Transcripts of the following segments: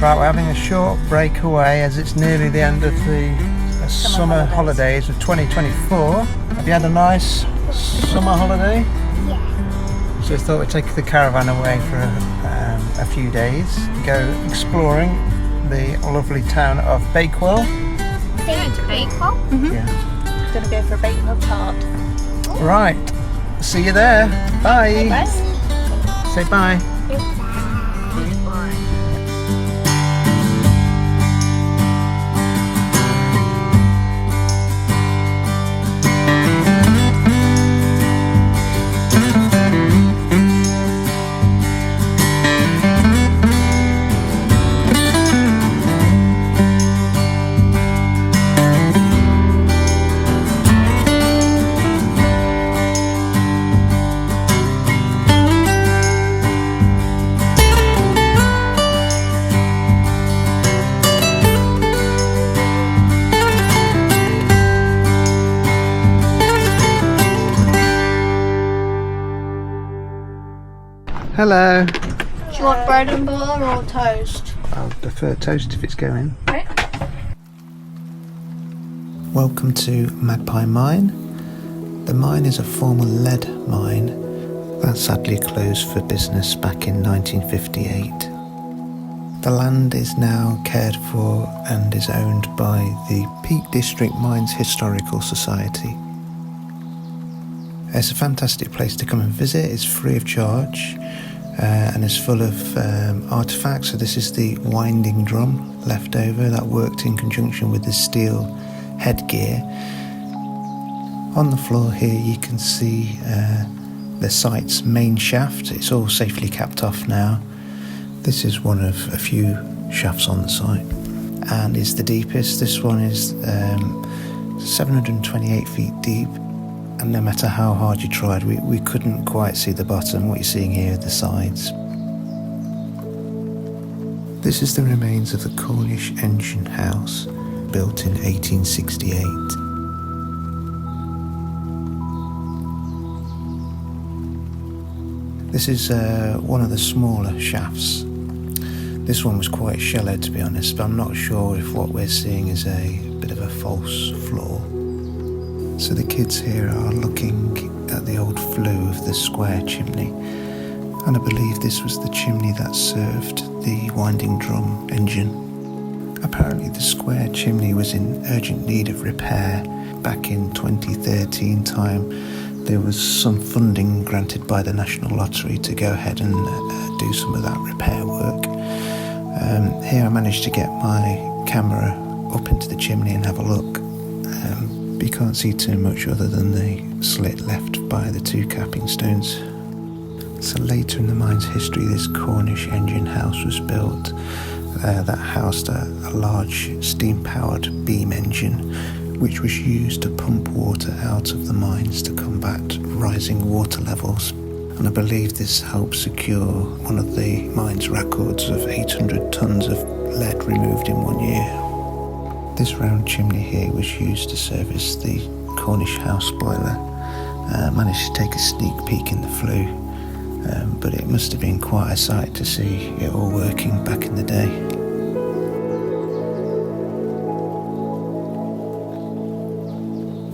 Right, we're having a short break away as it's nearly the end of the summer holidays of 2024. Have you had a nice summer holiday? Yeah. So I thought we'd take the caravan away for a few days, go exploring the lovely town of Bakewell. Going to Bakewell? Mm-hmm. Yeah. Gonna go for a Bakewell tart. Right, see you there. Bye. Bye. Say bye. Hello. Do you want bread and butter or toast? I'll prefer toast if it's going. Right. Welcome to Magpie Mine. The mine is a former lead mine that sadly closed for business back in 1958. The land is now cared for and is owned by the Peak District Mines Historical Society. It's a fantastic place to come and visit. It's free of charge and is full of artefacts. So this is the winding drum left over that worked in conjunction with the steel headgear. On the floor here you can see the site's main shaft. It's all safely capped off now. This is one of a few shafts on the site and is the deepest. This one is 728 feet deep. And no matter how hard you tried, we couldn't quite see the bottom. What you're seeing here are the sides. This is the remains of the Cornish engine house, built in 1868. This is one of the smaller shafts. This one was quite shallow, to be honest, but I'm not sure if what we're seeing is a bit of a false floor. So the kids here are looking at the old flue of the square chimney, and I believe this was the chimney that served the winding drum engine. Apparently the square chimney was in urgent need of repair. Back in 2013 time, there was some funding granted by the National Lottery to go ahead and do some of that repair work. Here I managed to get my camera up into the chimney and have a look. You can't see too much other than the slit left by the two capping stones. So later in the mine's history, this Cornish engine house was built that housed a large steam-powered beam engine which was used to pump water out of the mines to combat rising water levels. And I believe this helped secure one of the mine's records of 800 tonnes of lead removed in 1 year. This round chimney here was used to service the Cornish house boiler. Managed to take a sneak peek in the flue, but it must have been quite a sight to see it all working back in the day.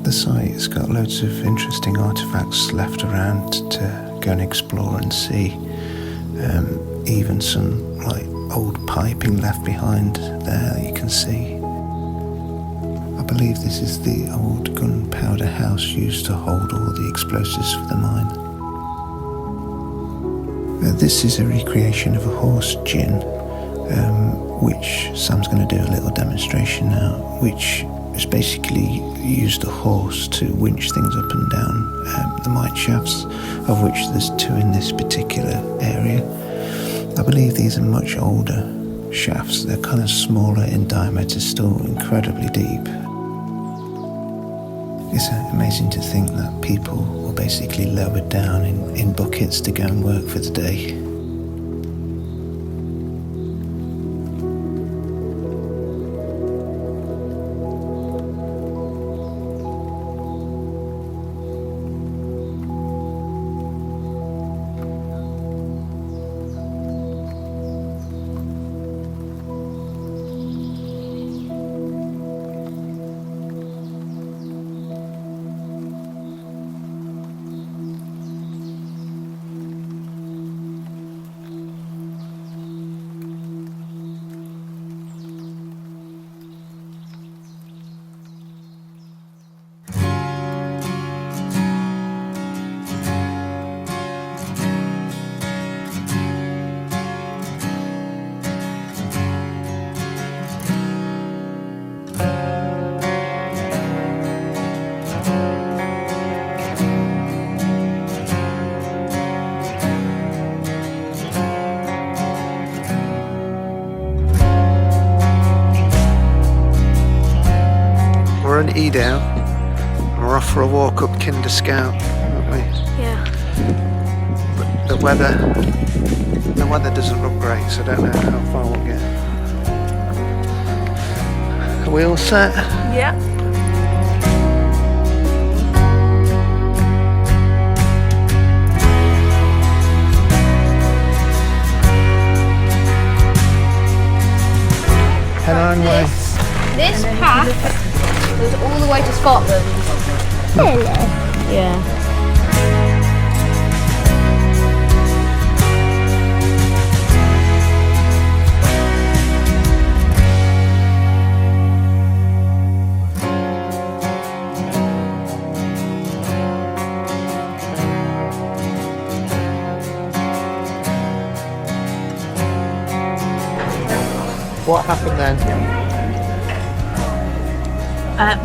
The site's got loads of interesting artefacts left around to go and explore and see. Even some old piping left behind there that you can see. I believe this is the old gunpowder house used to hold all the explosives for the mine. This is a recreation of a horse gin, which Sam's going to do a little demonstration now, which is basically used a horse to winch things up and down the mine shafts, of which there's 2 in this particular area. I believe these are much older shafts. They're kind of smaller in diameter, still incredibly deep. It's amazing to think that people were basically lowered down in buckets to go and work for the day. Edale. We're off for a walk up Kinder Scout, aren't we? Yeah. But the weather doesn't look great, so I don't know how far we'll get. Are we all set? Yeah. Pennine Way. This path goes all the way to Scotland. Yeah. What happened then?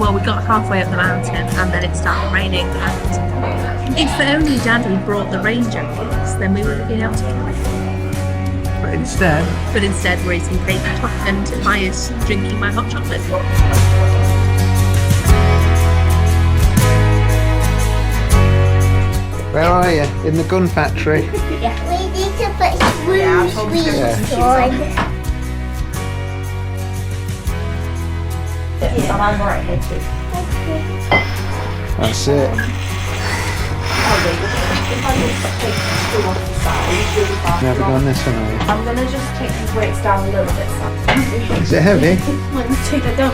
Well, we got halfway up the mountain and then it started raining, and if only Dad had brought the rain jackets, then we would have been able to climb. But instead, We're eating cake and Maya's drinking my hot chocolate. where are you? In the gun factory? We need to put swoosh on. That's it. Never done this one, have you? I'm going to just take these weights down a little bit. Is it heavy? Take it down.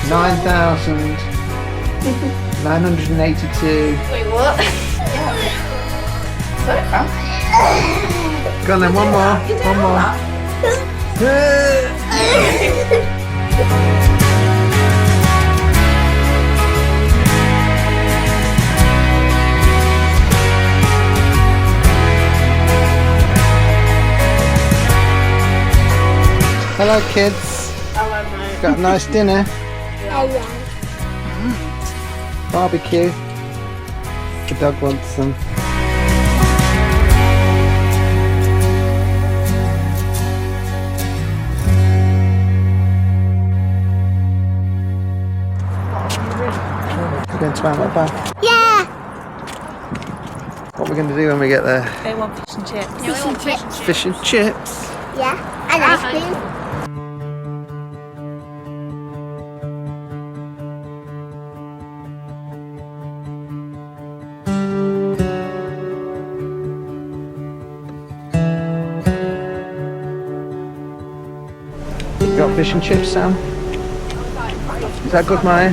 9,982. Wait, what? Go on then, one more. One more. Hello kids. Hello, mate. Got a nice dinner. Barbecue. The dog wants some. We're going to Matlock Bath. Yeah. What are we going to do when we get there? They want fish and chips. Fish and chips. Fish and chips. Yeah. And ice cream. You got fish and chips, Sam? Is that good, Maya?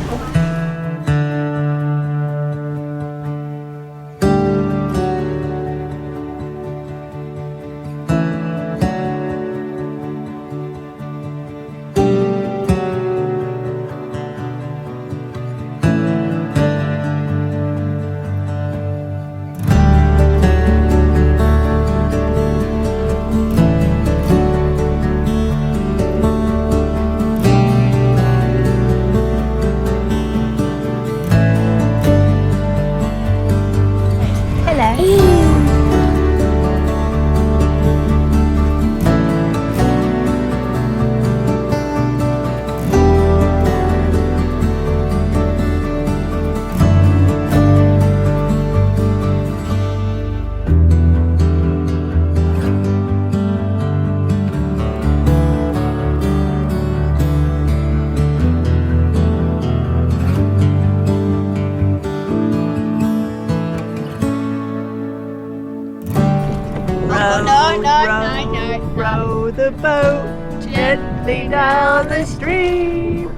Row the boat gently down the stream.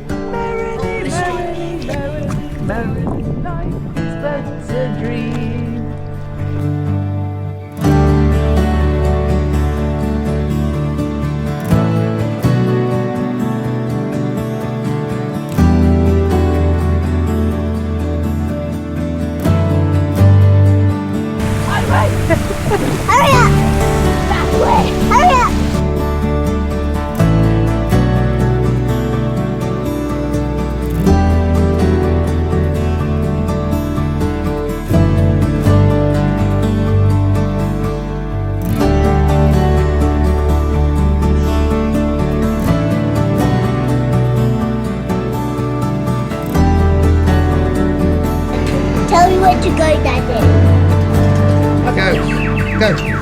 Merrily, merrily, merrily, merrily, life is but a dream. Hurry up! That way! Hurry up! where to go, Daddy. Go.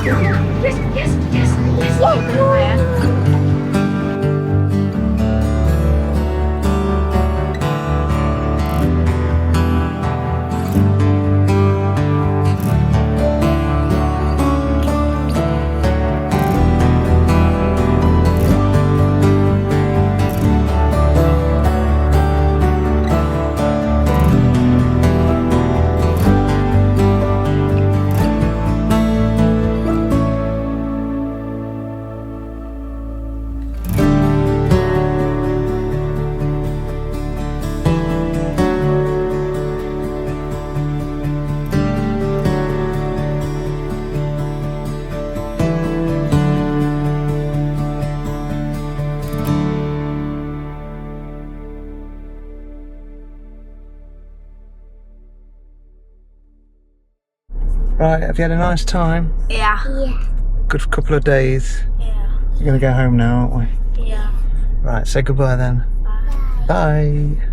Right, have you had a nice time? Yeah. Yeah. Good couple of days. Yeah. We're going to go home now, aren't we? Yeah. Right, say goodbye then. Bye. Bye.